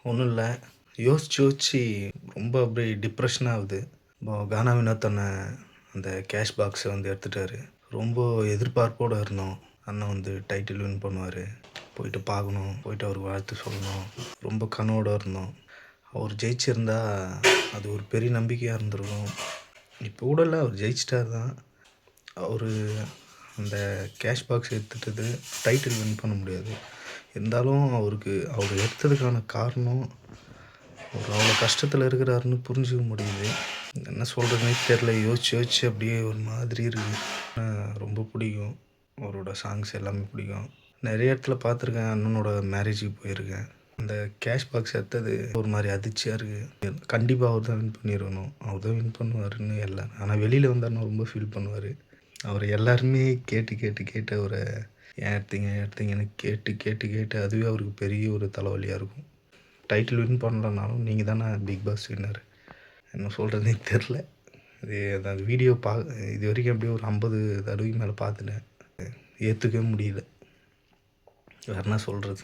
ஒன்றும் இல்லை. யோசிச்சு யோசிச்சு ரொம்ப அப்படியே டிப்ரெஷன் ஆகுது. இப்போ கானா வினோத் அண்ணன் அந்த கேஷ் பாக்ஸை வந்து எடுத்துட்டாரு. ரொம்ப எதிர்பார்ப்போடு இருந்தோம். அண்ணன் வந்து டைட்டில் வின் பண்ணுவார், போயிட்டு பார்க்கணும், போயிட்டு அவருக்கு வாழ்த்து சொல்லணும், ரொம்ப கனவோடு இருந்தோம். அவர் ஜெயிச்சிருந்தா அது ஒரு பெரிய நம்பிக்கையாக இருந்திருக்கும். இப்போ கூட இல்லை, அவர் ஜெயிச்சிட்டார் தான். அவர் அந்த கேஷ் பாக்ஸ் எடுத்துட்டது டைட்டில் வின் பண்ண முடியாது. இருந்தாலும் அவர் எடுத்ததுக்கான காரணம், அவர் அவ்வளோ கஷ்டத்தில் இருக்கிறாருன்னு புரிஞ்சுக்க முடியுது. என்ன சொல்கிறதுனே தெரில. யோசிச்சு யோசிச்சு அப்படியே ஒரு மாதிரி இருக்குது. ரொம்ப பிடிக்கும், அவரோட சாங்ஸ் எல்லாமே பிடிக்கும். நிறைய இடத்துல பார்த்துருக்கேன். அண்ணனோட மேரேஜுக்கு போயிருக்கேன். அந்த கேஷ் பாக்ஸ் எடுத்தது ஒரு மாதிரி அதிர்ச்சியாக இருக்குது. கண்டிப்பாக அவர் தான் வின் பண்ணிடணும், அவர் தான் வின் பண்ணுவாருன்னு எல்லாம். ஆனால் வெளியில் வந்தாருன்னா ரொம்ப ஃபீல் பண்ணுவார். அவர் எல்லாருமே கேட்டு கேட்டு கேட்டு அவரை ஏன் எடுத்தீங்கன்னு கேட்டு கேட்டு கேட்டு அதுவே அவருக்கு பெரிய ஒரு தலைவலியாக இருக்கும். டைட்டில் வின் பண்ணலனாலும் நீங்கள் தானே பிக் பாஸ் வின்னர். என்ன சொல்கிறதுனே தெரில. அந்த வீடியோ இது வரைக்கும் எப்படியும் ஒரு 50 தடவைக்கு மேலே பார்த்துட்டேன். ஏற்றுக்கவே முடியல. வேறு என்ன சொல்கிறது.